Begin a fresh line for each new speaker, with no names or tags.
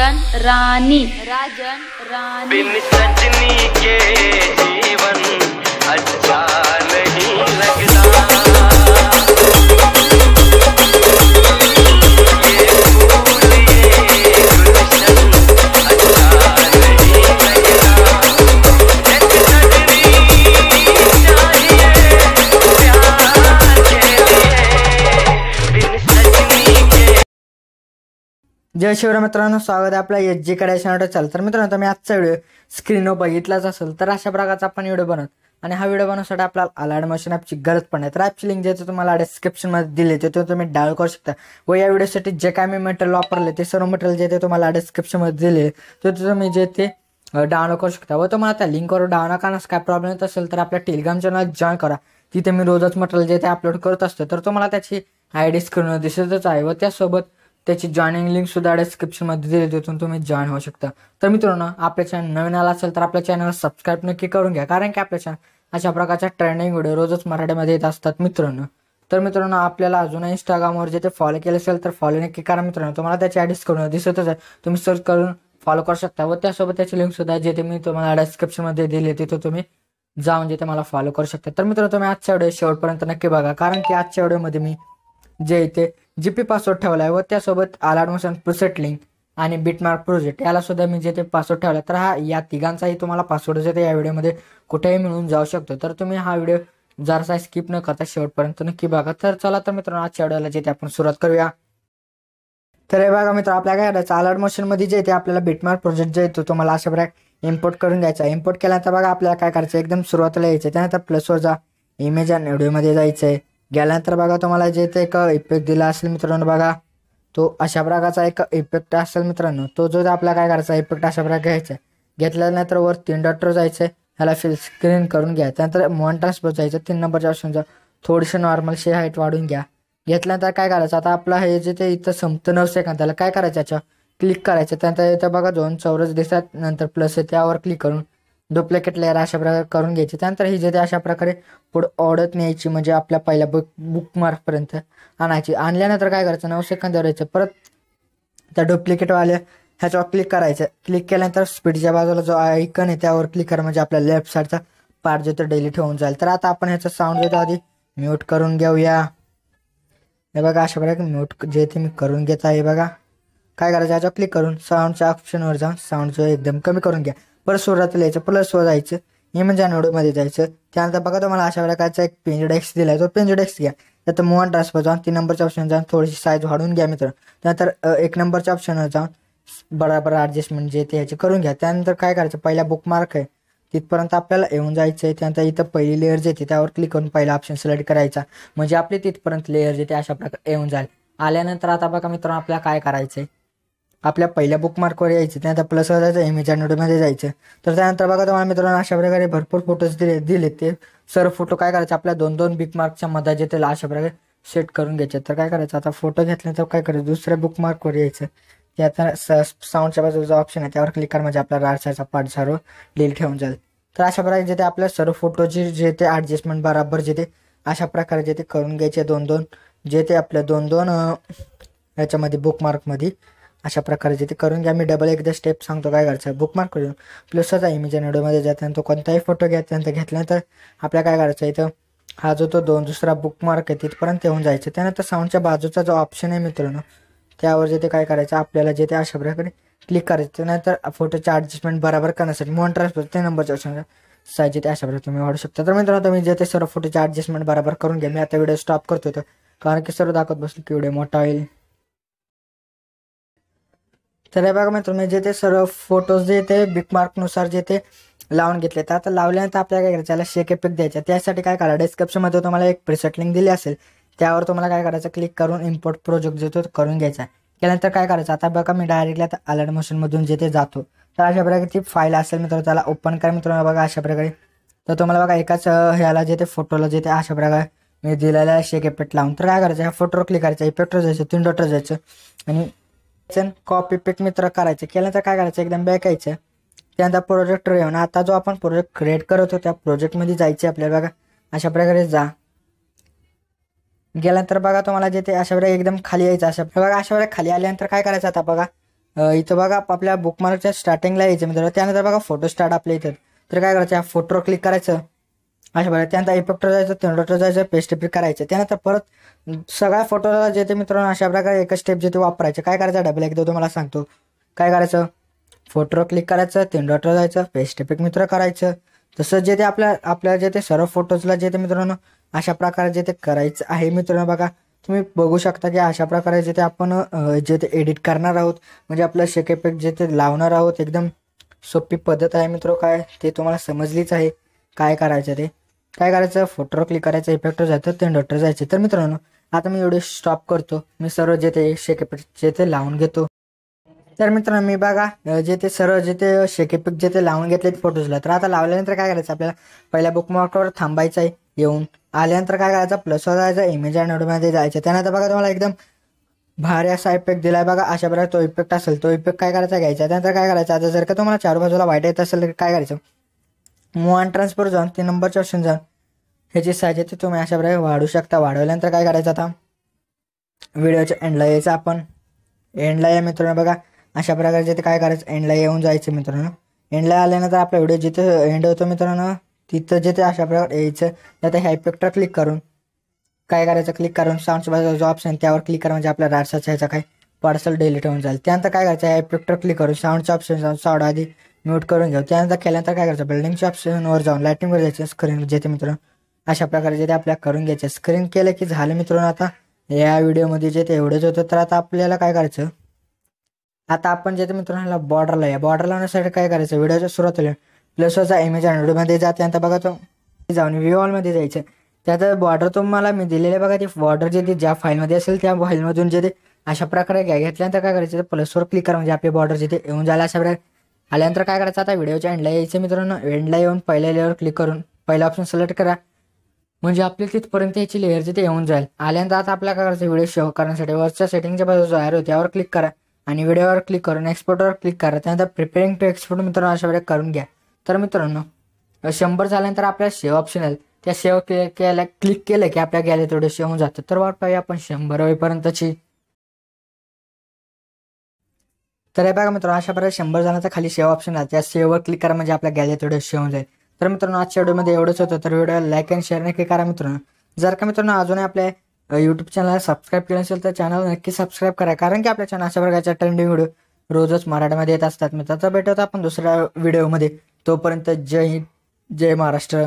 राजन रानी, राजन रानी।
बिन सजनी के जीवन अच्छा नहीं लगता, ये फूल ये गुलशन अच्छा नहीं लगता। एक सजनी चाहिए प्यार के लिए, बिन सजनी के।
जय शिवराय मित्रांनो, स्वागत आहे आपल्या एच जी कडे चॅनलवर. चाल तर मित्रांनो, तुम्ही आजचा व्हिडिओ स्क्रीनवर बघितलाच असेल. तर अशा प्रकारचा आपण व्हिडिओ बनवत आणि हा व्हिडिओ बनवण्यासाठी आपल्याला अलाइट मोशन ॲपची गरज पण आहे. तर ॲपची लिंक जे तुम्हाला डिस्क्रिप्शनमध्ये दिली ते तुम्ही डाउनलोड करू शकता. व या व्हिडिओसाठी जे काय मी मटेरियल वापरले ते सर्व मटेरियल जे ते तुम्हाला डिस्क्रिप्शनमध्ये दिले ते तुम्ही जे ते डाउनलोड करू शकता. व तुम्हाला त्या लिंकवर डाउनलोड करण्यास काय प्रॉब्लेम येत असेल तर आपल्या टेलिग्राम चॅनल जॉईन करा. तिथे मी रोजच मटेरियल जे ते अपलोड करत असतो. तर तुम्हाला त्याची ID स्क्रीनवर दिसतच आहे व त्यासोबत त्याची जॉईनिंग लिंक सुद्धा डिस्क्रिप्शनमध्ये दिली, तिथून तुम्ही जॉईन होऊ शकता. तर मित्रांनो, आपल्या चॅनल नवीन आला असेल तर आपल्या चॅनलला सबस्क्राईब नक्की करून घ्या, कारण की आपल्या चॅनल अशा प्रकारच्या ट्रेंडिंग व्हिडिओ रोजच मराठीमध्ये येत असतात मित्रांनो. तर मित्रांनो, आपल्याला अजून इंस्टाग्रामवर जे ते फॉलो केलं असेल तर फॉलो नक्की करा मित्रांनो. तुम्हाला त्याची ID स्क्रीनवर दिसतच आहे, तुम्ही सर्च करून फॉलो करू शकता. व त्यासोबत त्याची लिंक सुद्धा जे ते मी तुम्हाला डिस्क्रिप्शनमध्ये दिली तिथं तुम्ही जाऊन जे ते मला फॉलो करू शकता. तर मित्रांनो, तुम्ही आजच्या व्हिडिओ शेवटपर्यंत नक्की बघा, कारण की आजच्या व्हिडिओमध्ये मी जे इथे GP पासवर्ड ठेवला आहे व त्यासोबत अलाइटमोशन प्रीसेट लिंक आणि बिटमार्क प्रोजेक्ट याला सुद्धा मी जे ते पासवर्ड ठेवला. तर हा या तिघांचाही तुम्हाला पासवर्ड जे ते या व्हिडिओमध्ये कुठेही मिळून जाऊ शकतो. तर तुम्ही हा व्हिडिओ जरासा स्किप न करता शेवटपर्यंत नक्की बघा. तर चला तर मित्रांनो, आजच्या व्हिडिओला जे ते आपण सुरुवात करूया. तर हे बघा मित्र, आपल्या काय करायचं, अलाइटमोशनमध्ये जे ते आपल्याला बिटमार्क प्रोजेक्ट जे येतो तुम्हाला अशा प्रकारे इम्पोर्ट करून घ्यायचा. इम्पोर्ट केल्यानंतर बघा आपल्याला काय करायचं, एकदम सुरुवातीला यायचं, त्यानंतर प्लसवर जा, इमेज आणि व्हिडिओमध्ये जायचं आहे. गेल्यानंतर बघा तुम्हाला जे ते एक इफेक्ट दिला असेल मित्रांनो, बघा तो अशा प्रकारचा एक इफेक्ट असेल मित्रांनो. तो जो आपल्याला काय करायचा, इफेक्ट अशा प्रकारे घ्यायचा. घेतल्यानंतर वर 3 डॉटवर जायचं, ह्याला फिल स्क्रीन करून घ्या. त्यानंतर मॉन ट्रान्सफर जायचं, 3 नंबरच्या ऑप्शनचा थोडीशी नॉर्मल शे हाईट वाढून घ्या. घेतल्यानंतर काय करायचं, आता आपलं हे जे ते इथं संपतं 9 सेकंद, त्याला काय करायचं, याच्यावर क्लिक करायचं. त्यानंतर इथं बघा 2 चौरस दिसतात, नंतर प्लस आहे त्यावर क्लिक करून डुप्लिकेट लेअर अशा प्रकारे करून घ्यायची. त्यानंतर ही जे ते अशा प्रकारे पुढे ओढत न्यायची, म्हणजे आपल्या पहिल्या बुकमार्कपर्यंत आणायची. आणल्यानंतर काय करायचं, 9 सेकंदावर यायचं, परत त्या डुप्लिकेटवाल्या ह्याच्यावर क्लिक करायचं. क्लिक केल्यानंतर स्पीडच्या बाजूला जो आयकन आहे त्यावर क्लिक करा, म्हणजे आपल्या लेफ्ट साईडचा पार्ट जो तो डिलीट होऊन जाईल. तर आता आपण ह्याचा साऊंड जो आधी म्यूट करून घेऊया. हे बघा अशा प्रकारे म्यूट जे ते मी करून घेत आहे. बघा काय करायचं, याच्यावर क्लिक करून साऊंडच्या ऑप्शनवर जाऊन साऊंड जो एकदम कमी करून घ्या. परत सुरुवातीला यायचं, प्लसवर जायचं, इमेज आणि व्हिडिओमध्ये जायचं. त्यानंतर बघा तुम्हाला अशा प्रकारचा एक पेंज डेस्क दिला आहे, तो पेंज डेस्क घ्या. त्यात मूव्ह ट्रान्सफर जाऊन 3 नंबरच्या ऑप्शन जाऊन थोडीशी साईज वाढवून घ्या मित्र. त्यानंतर 1 नंबरच्या ऑप्शनवर जाऊन बराबर ॲडजस्टमेंट जे ते ह्याचे करून घ्या. त्यानंतर काय करायचं, पहिला बुकमार्क आहे तिथपर्यंत आपल्याला येऊन जायचं आहे. त्यानंतर इथं पहिली लेअर जे त्यावर क्लिक करून पहिला ऑप्शन सिलेक्ट करायचा, म्हणजे आपली तिथपर्यंत लेअर जे ते अशा प्रकारे येऊन जाईल. आल्यानंतर आता बघा मित्रांनो, आपल्याला काय करायचं आहे, आपल्या पहिल्या बुकमार्कवर यायचं, त्यानंतर प्लसवर जायचं, इमेज आणि व्हिडिओमध्ये जायचं. तर त्यानंतर बघा तुम्हाला मित्रांनो अशा प्रकारे भरपूर फोटोज दिले ते सर्व फोटो काय करायचे, आपल्या 2-2 बुकमार्कच्या मध्ये जे त्याला अशा प्रकारे सेट करून घ्यायचे. तर काय करायचं, आता फोटो घेतल्यानंतर काय करायचं, दुसऱ्या बुकमार्कवर यायचं. त्यात साऊंडच्या बाजूला जो ऑप्शन आहे त्यावर क्लिक करा, म्हणजे आपला राईट पार्ट सर्व डिलीट होऊन जाईल. तर अशा प्रकारे जे ते आपल्या सर्व फोटोची जे ते ॲडजस्टमेंट बराबर जे ते अशा प्रकारे जे ते करून घ्यायचे. 2-2 जे ते आपल्या 2-2 ह्याच्यामध्ये बुकमार्कमध्ये अशा प्रकारे जे ते करून घ्या. मी डबल एकदा स्टेप सांगतो काय करायचं, बुकमार्क करून प्लसचा इमेज आणि व्हिडिओमध्ये जाताना तो कोणताही फोटो घ्या. त्यानंतर घेतल्यानंतर आपल्याला काय करायचं, इथं हा जो तो दुसरा बुकमार्क आहे तिथपर्यंत येऊन जायचं. त्यानंतर साऊंडच्या बाजूचा जो ऑप्शन आहे मित्रांनो, त्यावर जे ते काय करायचं, आपल्याला जे ते अशा प्रकारे क्लिक करायचं. त्यानंतर फोटोचे ॲडजस्टमेंट बरोबर करण्यासाठी मूव्ह ट्रान्सफर 3 नंबरच्या ऑप्शन साईज जे ते अशा प्रकारे तुम्ही वाढू शकता. तर मित्रांनो, तुम्ही जे ते सर्व फोटोचे ॲडजस्टमेंट बरोबर करून घ्या. मी आता व्हिडिओ स्टॉप करतो होतो, कारण की सर्व दाखवत बसलो की व्हिडिओ मोठा होईल. तर हे बघा मित्रांनो, जे ते सर्व फोटोज जे ते बिटमार्कनुसार जे ते लावून घेतले. तर आता लावल्यानंतर आपल्याला काय करायचं, त्याला शेक इफेक्ट द्यायचा. त्यासाठी काय करा, डिस्क्रिप्शनमध्ये तुम्हाला एक प्रीसेट लिंक दिली असेल, त्यावर तुम्हाला काय करायचं, क्लिक करून इम्पोर्ट प्रोजेक्ट जे तो करून घ्यायचा. त्यानंतर काय करायचं, आता बघा मी डायरेक्टली आता अलाइटमोशनमधून जे ते जातो. तर अशा प्रकारची फाईल असेल मित्रांनो, त्याला ओपन करा मित्रांनो. बघा अशा प्रकारे, तर तुम्हाला बघा एकाच ह्याला जे ते फोटोला जे ते अशा प्रकारे मी दिलेला शेक इफेक्ट लावून. तर काय करायचं, ह्या फोटोवर क्लिक करायचं, इफेक्टवर जायचं, 3 डॉटवर जायचं आणि कॉपी पेक मित्र करायचं. केल्यानंतर काय करायचं, एकदम बॅक यायचं. त्यानंतर प्रोजेक्ट येऊन आता जो आपण प्रोजेक्ट क्रिएट करत होतो त्या प्रोजेक्टमध्ये जायचे आपल्याला. बघा अशा प्रकारे जा. गेल्यानंतर बघा तुम्हाला जे ते अशा प्रकारे एकदम खाली यायचं. अशा बघा अशा प्रकारे खाली आल्यानंतर काय करायचं, आता बघा इथं बघा आपल्या बुकमार्कच्या स्टार्टिंगला यायचं मित्रांनो. त्यानंतर बघा फोटो स्टार्ट आपल्या इथं. तर काय करायचं, फोटोवर क्लिक करायचं अशा बघा. त्यानंतर इफेक्टवर जायचं, तेंडोटर जायचं, पेस्ट इफेक्ट करायचं. त्यानंतर परत सगळ्या फोटोला जे ते मित्रांनो अशा प्रकारे एकच स्टेप जे ते वापरायचं. काय करायचं डबल एकदा तुम्हाला सांगतो. काय करायचं, फोटोवर क्लिक करायचं, तेंडोटर जायचं, पेस्ट इफेक्ट मित्र करायचं. तसं जे ते आपल्या जे ते सर्व फोटोजला जे ते मित्रांनो अशा प्रकारे जे ते करायचं आहे मित्रांनो. बघा तुम्ही बघू शकता की अशा प्रकारे जे ते आपण जे ते एडिट करणार आहोत, म्हणजे आपलं शेक इफेक्ट जे ते लावणार आहोत. एकदम सोपी पद्धत आहे मित्र. काय ते तुम्हाला समजलीच आहे काय करायचं ते. काय करायचं, फोटोवर क्लिक करायचं, इफेक्टवर जायचं, तेंडोटर जायचं. तर मित्रांनो आता मी व्हिडिओ स्टॉप करतो. मी सर्व जे ते शेक इफेक्ट जे ते लावून घेतो. तर मित्रांनो मी बघा जे ते सर्व जे ते शेक इफेक्ट जे ते लावून घेतले फोटोजला. तर आता लावल्यानंतर काय करायचं, आपल्याला पहिल्या बुकमार्कवर थांबायचं आहे. येऊन आल्यानंतर काय करायचं, प्लसवर जायचं, इमेज अँड मध्ये जायचं. त्यानंतर बघा तुम्हाला एकदम भारी असा इफेक्ट दिलाय बघा. अशा प्रकारे तो इफेक्ट असेल, तो इफेक्ट काय करायचा घ्यायचा. त्यानंतर काय करायचं, आता जर का तुम्हाला चार बाजूला वाईट येत असेल तर काय करायचं, मूव अँड ट्रान्सफर जाऊन 3 नंबरच्या ऑप्शन जाऊन ह्याची साईज आहे तुम्ही अशा प्रकारे वाढू शकता. वाढवल्यानंतर काय करायचं, आता व्हिडिओच्या एंडला यायचं. आपण एंडला या मित्रांनो. बघा अशा प्रकारे जिथे काय करायचं, एंडला येऊन जायचं मित्रांनो. एंडला आल्यानंतर आपला व्हिडिओ जिथे एंड होतो मित्रांनो, तिथं जिथे अशा प्रकारे यायचं. त्यात ह्या इफेक्टवर क्लिक करून काय करायचं, क्लिक करून साऊंडच्या बाजूला जो ऑप्शन त्यावर क्लिक करा, म्हणजे आपल्या राडसाचा ह्याचा काय पार्सल डिलीट होऊन जाईल. त्यानंतर काय करायचं, ह्या इफेक्टवर क्लिक करून साऊंडच्या ऑप्शन जाऊन साऊंड आधी म्यूट करून घेऊ. त्यानंतर केल्यानंतर काय करायचं, बिल्डिंगच्या ऑप्शनवर जाऊन लाईटिंगवर जायचं, स्क्रीन जेथे मित्रांनो अशा प्रकारे जे ते आपल्याला करून घ्यायचं. स्क्रीन केलं की झालं मित्रांनो. आता या व्हिडिओमध्ये जे ते एवढंच होतं. तर आता आपल्याला काय करायचं, आता आपण जे ते मित्रांनो बॉर्डरला या. बॉर्डर लावण्यासाठी काय करायचं, व्हिडिओच्या सुरुवातीला प्लसचा इमेज अँड व्हिडिओमध्ये जा. त्यानंतर बघा तो जाऊन व्ह्यू ऑलमध्ये जायचं. त्यात बॉर्डर तुम्हाला मी दिलेले बघा, ती बॉर्डर जे ती ज्या फाईलमध्ये असेल त्या फाईलमधून जे ते अशा प्रकारे घेतल्यानंतर काय करायचं, प्लसवर क्लिक करा, म्हणजे आपली बॉर्डर जिथे येऊन जायला अशा प्रकारे. आल्यानंतर काय करायचं, आता व्हिडिओच्या एंडला यायचं मित्रांनो. एंडला येऊन पहिल्या लेअरवर क्लिक करून पहिला ऑप्शन सिलेक्ट करा, म्हणजे आपली तिथपर्यंत याची लेअर जिथे येऊन जाईल. आल्यानंतर आता आपल्याला काय करायचं, व्हिडिओ शो करण्यासाठी वरच्या सेटिंगच्या बाजूला जो आहे त्यावर क्लिक करा आणि व्हिडिओवर क्लिक करून एक्सपोर्टवर क्लिक करा. त्यानंतर प्रिपेअरिंग टू एक्सपोर्ट मित्रांनो अशा प्रकारे करून घ्या. तर मित्रांनो 100 झाल्यानंतर आपल्याला सेव्ह ऑप्शन आहे, त्या सेव्ह क्लिक केलं की आपल्या गॅलरीत थोडे सेव्ह होऊन जातं. तर वाट पाहूया आपण 100 होईपर्यंतची. तर हे बघा मित्रांनो अशा प्रकारे 100 झाल्यानंतर खाली सेव्ह ऑप्शन आहे, त्या सेव्हवर क्लिक करा, म्हणजे आपल्या गॅलरीत थोडे सेव्ह होऊन जाईल. तर मित्रांनो आजच्या व्हिडिओमध्ये एवढंच होतं. तर व्हिडिओला लाईक आणि शेअर नक्की करा मित्रांनो. जर का मित्रांनो अजूनही आपल्या यूट्यूब चॅनलला सबस्क्राईब केलं असेल तर चॅनल नक्की सबस्क्राईब करा, कारण की आपल्या चॅनल अशा प्रकारच्या ट्रेंडिंग व्हिडिओ रोजच मराठीमध्ये येत असतात मित्रांनो. तर भेटत आपण दुसऱ्या व्हिडिओमध्ये. तोपर्यंत जय हिंद, जय महाराष्ट्र.